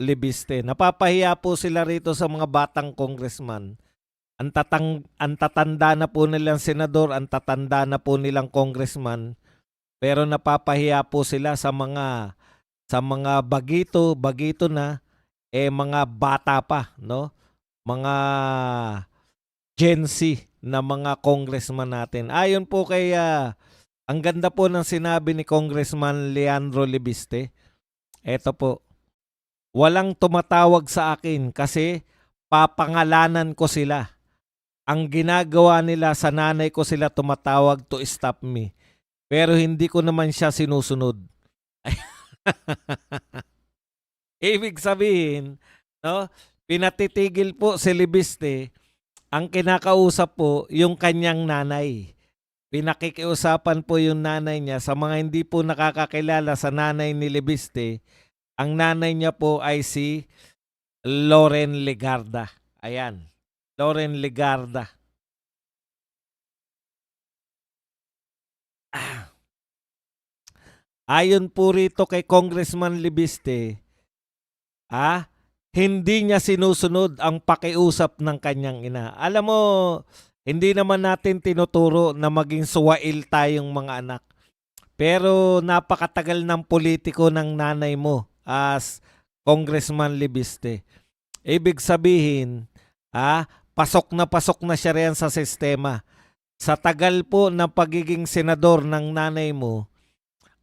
Libiste. Napapahiya po sila rito sa mga batang congressman. Ang tatanda na po nilang senador, ang tatanda na po nilang congressman, pero napapahiya po sila sa mga bagito na mga bata pa, no? Mga Gen Z na mga congressman natin. Ayon po kay ang ganda po ng sinabi ni Congressman Leandro Libiste. Eto po, walang tumatawag sa akin kasi papangalanan ko sila. Ang ginagawa nila sa nanay ko sila tumatawag to stop me. Pero hindi ko naman siya sinusunod. Ibig sabihin, no, pinatitigil po si Libiste, ang kinakausap po yung kanyang nanay. Pinakikiusapan po yung nanay niya. Sa mga hindi po nakakakilala sa nanay ni Libiste, ang nanay niya po ay si Loren Legarda. Ayan, Loren Legarda. Ayon po rito kay Congressman Libiste, hindi niya sinusunod ang pakiusap ng kanyang ina. Alam mo, hindi naman natin tinuturo na maging suwail tayong mga anak. Pero napakatagal ng politiko ng nanay mo as Congressman Libiste. Ibig sabihin, pasok na siya riyan sa sistema. Sa tagal po ng pagiging senador ng nanay mo,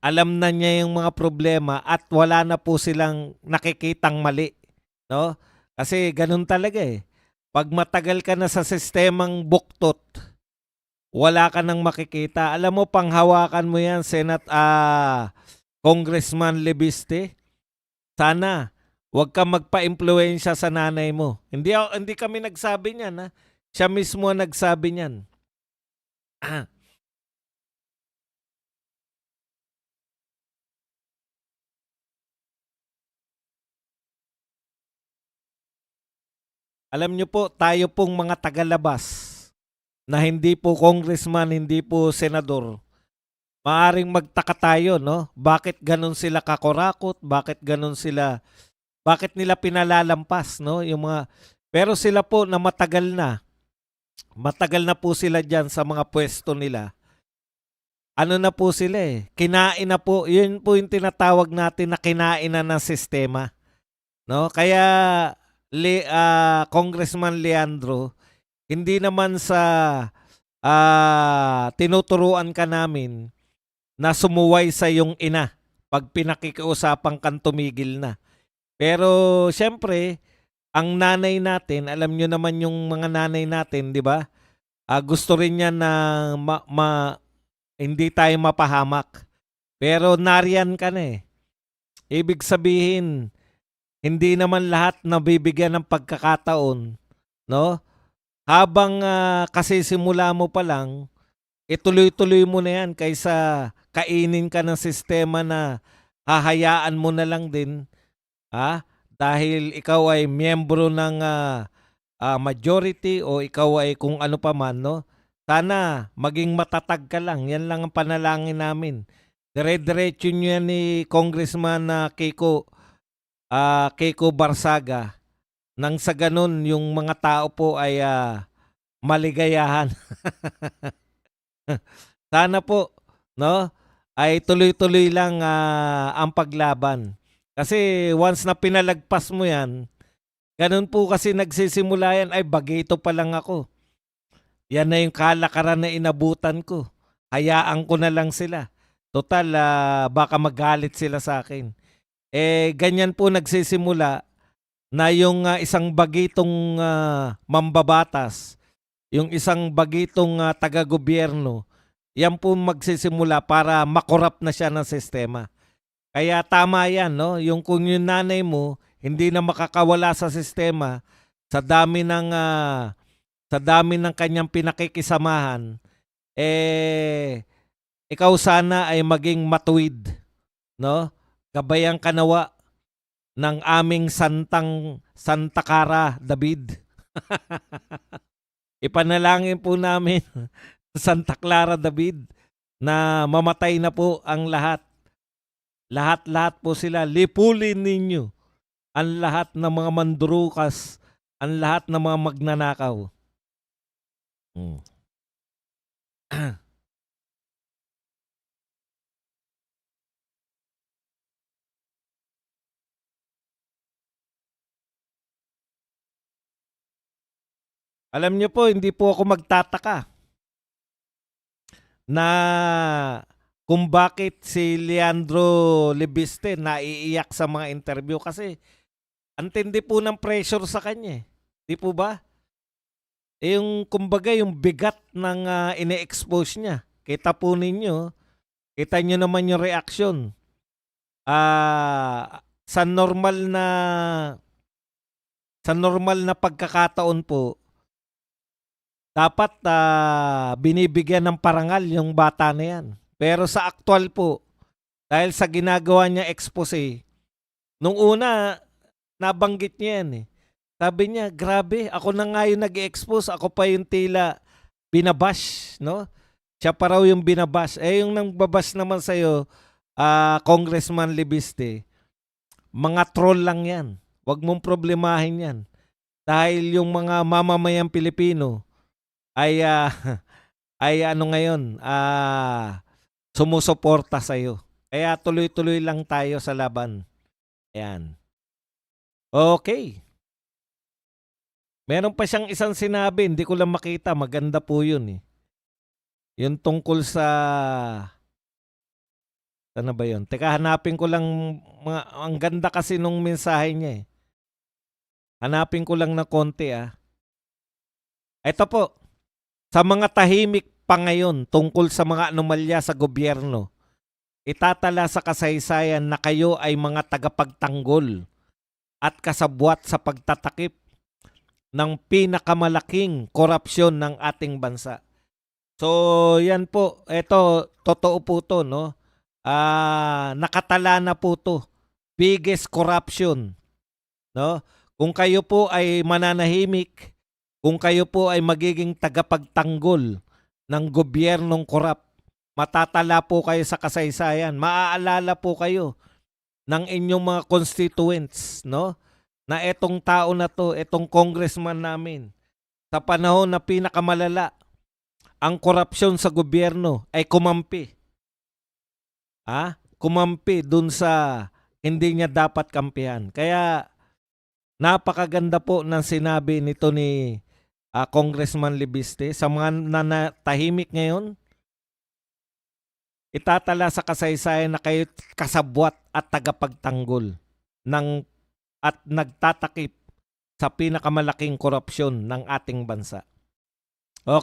alam na niya yung mga problema at wala na po silang nakikitang mali. No? Kasi ganun talaga eh. Pag matagal ka na sa sistemang buktot, wala ka nang makikita. Alam mo, panghawakan mo yan, Congressman Libiste. Sana, huwag ka magpa-impluensya sa nanay mo. Hindi kami nagsabi niyan. Ha? Siya mismo ang nagsabi niyan. Alam niyo po, tayo pong mga tagalabas na hindi po congressman, hindi po senador, maaring magtaka tayo, no? Bakit ganun sila kakurakot? Bakit nila pinalalampas, no? Pero sila po na matagal na po sila diyan sa mga pwesto nila. Ano na po sila eh, kinain na po, yun po yung tinatawag natin na kinain na ng sistema. No? Kaya, Congressman Leandro, hindi naman sa tinuturuan ka namin na sumuway sa iyong ina pag pinakikiusapan kang tumigil na. Pero syempre, ang nanay natin, alam nyo naman yung mga nanay natin, di ba? Gusto rin niya na hindi tayo mapahamak. Pero nariyan ka na eh. Ibig sabihin, hindi naman lahat nabibigyan ng pagkakataon, no? Habang kasisimula mo pa lang, ituloy-tuloy mo na yan kaysa kainin ka ng sistema na hahayaan mo na lang din dahil ikaw ay miyembro ng majority o ikaw ay kung ano pa man, no? Sana maging matatag ka lang. Yan lang ang panalangin namin. Dire-diretso nyo yan ni Congressman Kiko Barsaga nang sa ganun yung mga tao po ay maligayahan. Sana po, no, ay tuloy-tuloy lang ang paglaban. Kasi once na pinalagpas mo yan, ganun po kasi nagsisimula yan, ay bagito pa lang ako. Yan na yung kalakaran na inabutan ko. Hayaan ko na lang sila. Total, baka magalit sila sa akin. Ganyan po nagsisimula na yung isang bagitong mambabatas, yung isang bagitong taga-gobyerno, yan po magsisimula para makorap na siya ng sistema. Kaya tama yan, no? Yung kung yung nanay mo hindi na makakawala sa sistema sa dami ng kanyang pinakikisamahan, ikaw sana ay maging matuwid, no? Gabayan ka nawa ng aming Santa Clara David. Ipanalangin po namin Santa Clara David na mamatay na po ang lahat. Lahat-lahat po sila. Lipulin ninyo ang lahat ng mga mandurukas, ang lahat ng mga magnanakaw. Hmm. Alam niyo po, hindi po ako magtataka na kung bakit si Leandro Lebiste naiiyak sa mga interview kasi ang tindi po ng pressure sa kanya. Di po ba? Yung kumbaga yung bigat ng ine-expose niya. Kita po ninyo, kita nyo naman yung reaction. Sa normal na pagkakataon po, dapat binibigyan ng parangal yung bata na yan. Pero sa actual po, dahil sa ginagawa niya expose, nung una, nabanggit niya yan eh. Sabi niya, grabe, ako na nga yung nag-expose, ako pa yung tila binabash, no? Siya pa raw yung binabash. Eh, yung nang babash naman sa'yo, Congressman Lebiste, mga troll lang yan. Huwag mong problemahin yan. Dahil yung mga mamamayang Pilipino ay, ay ano ngayon, sumusuporta sa'yo. Kaya tuloy-tuloy lang tayo sa laban. Ayan. Okay. Meron pa siyang isang sinabi, hindi ko lang makita, maganda po yun eh. Yung tungkol sa, ano ba yun? Teka, hanapin ko lang, ang ganda kasi nung mensahe niya eh. Hanapin ko lang na konti ah. Ito po, sa mga tahimik pa ngayon tungkol sa mga anomalya sa gobyerno, itatala sa kasaysayan na kayo ay mga tagapagtanggol at kasabwat sa pagtatakip ng pinakamalaking korupsyon ng ating bansa. So, yan po. Ito, totoo po to, no? Nakatala na po to. Biggest corruption, no? Kung kayo po ay mananahimik, kung kayo po ay magiging tagapagtanggol ng gobyernong korap, matatala po kayo sa kasaysayan. Maaalala po kayo ng inyong mga constituents, no? Na etong tao na to, etong congressman namin, sa panahon na pinakamalala, ang korupsyon sa gobyerno ay kumampi. Kumampi dun sa hindi niya dapat kampihan. Kaya napakaganda po ng sinabi nito ni Congressman Lebiste. Sa mga nanatahimik ngayon, itatala sa kasaysayan na kayo kasabwat at tagapagtanggol at nagtatakip sa pinakamalaking korupsyon ng ating bansa.